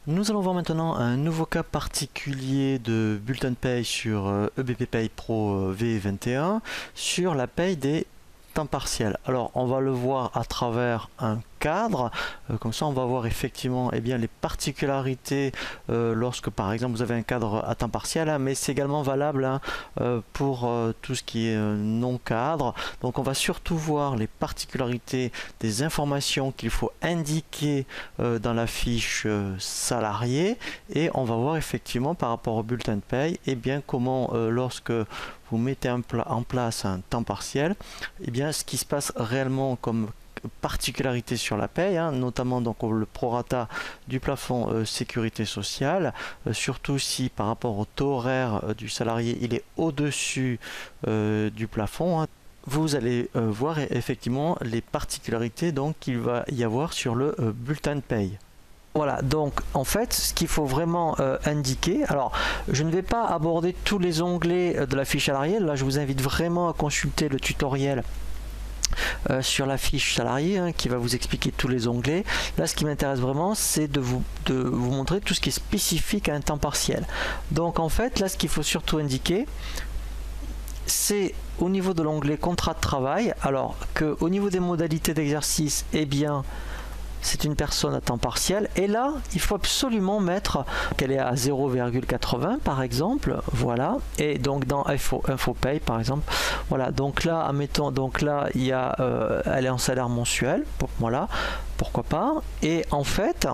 Nous allons voir maintenant un nouveau cas particulier de bulletin de paye sur EBP Pay Pro V21 sur la paye des temps partiels. Alors on va le voir à travers un cadre, comme ça on va voir effectivement les particularités lorsque par exemple vous avez un cadre à temps partiel, mais c'est également valable pour tout ce qui est non cadre. Donc on va surtout voir les particularités des informations qu'il faut indiquer dans la fiche salarié, et on va voir effectivement par rapport au bulletin de paye comment lorsque vous mettez en place un temps partiel, ce qui se passe réellement comme particularité sur la paye, notamment donc le prorata du plafond sécurité sociale, surtout si par rapport au taux horaire du salarié il est au-dessus du plafond. Vous allez voir effectivement les particularités qu'il va y avoir sur le bulletin de paye. Voilà, donc en fait ce qu'il faut vraiment indiquer, alors je ne vais pas aborder tous les onglets de la fiche salariée, là je vous invite vraiment à consulter le tutoriel sur la fiche salariée qui va vous expliquer tous les onglets. Là ce qui m'intéresse vraiment c'est de vous montrer tout ce qui est spécifique à un temps partiel. Donc en fait là ce qu'il faut surtout indiquer, c'est au niveau de l'onglet contrat de travail, alors que au niveau des modalités d'exercice, c'est une personne à temps partiel, et là il faut absolument mettre qu'elle est à 0,80 par exemple, voilà, et donc dans info paye par exemple, voilà, donc là admettons, donc là il y a elle est en salaire mensuel, voilà, pourquoi pas, et en fait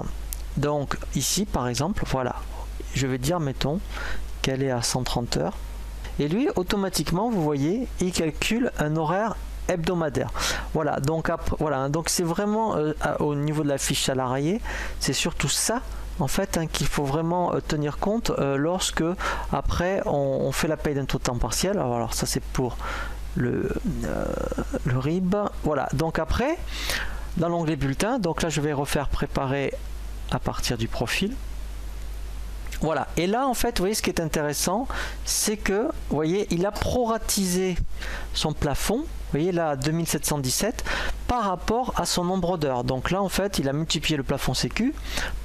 donc ici par exemple, voilà, je vais dire mettons qu'elle est à 130 heures, et lui automatiquement vous voyez il calcule un horaire hebdomadaire. Voilà, donc voilà, donc c'est vraiment au niveau de la fiche salariée, c'est surtout ça en fait qu'il faut vraiment tenir compte lorsque après on fait la paye d'un taux de temps partiel. Alors ça c'est pour le RIB. Voilà, donc après dans l'onglet bulletin, donc là je vais refaire préparer à partir du profil. Voilà, et là en fait vous voyez ce qui est intéressant, c'est que vous voyez il a proratisé son plafond, vous voyez là 2717 par rapport à son nombre d'heures. Donc là en fait il a multiplié le plafond sécu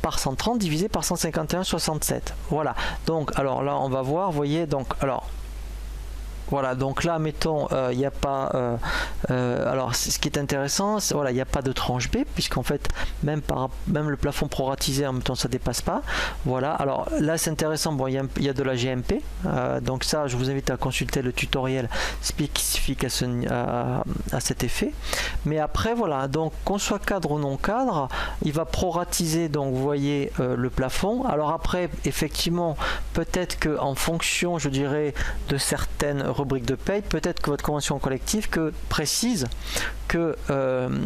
par 130 divisé par 151,67. Voilà, donc alors là on va voir, vous voyez, donc alors voilà, donc là mettons il n'y a pas alors ce qui est intéressant, voilà, il n'y a pas de tranche B, puisqu'en fait même le plafond proratisé en même temps ça dépasse pas. Voilà, alors là c'est intéressant, bon il y a de la GMP, donc ça je vous invite à consulter le tutoriel spécifique à cet effet. Mais après voilà, donc qu'on soit cadre ou non cadre, il va proratiser, donc vous voyez le plafond. Alors après effectivement peut-être que en fonction je dirais de certaines rubrique de paye, peut-être que votre convention collective précise que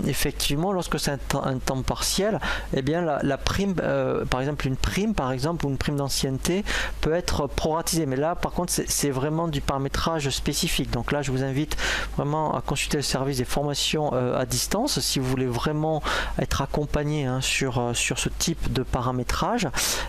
effectivement lorsque c'est un temps partiel, la prime, par exemple une prime ou une prime d'ancienneté peut être proratisée, mais là par contre c'est vraiment du paramétrage spécifique. Donc là je vous invite vraiment à consulter le service des formations à distance si vous voulez vraiment être accompagné sur ce type de paramétrage.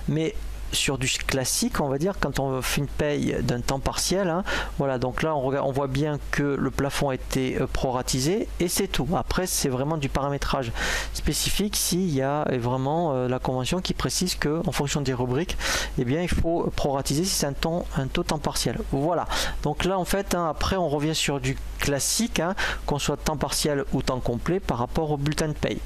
Mais sur du classique, on va dire, quand on fait une paye d'un temps partiel, voilà, donc là on voit bien que le plafond a été proratisé et c'est tout. Après c'est vraiment du paramétrage spécifique s'il y a vraiment la convention qui précise que en fonction des rubriques, il faut proratiser si c'est un taux temps partiel. Voilà, donc là en fait après on revient sur du classique, qu'on soit temps partiel ou temps complet par rapport au bulletin de paye.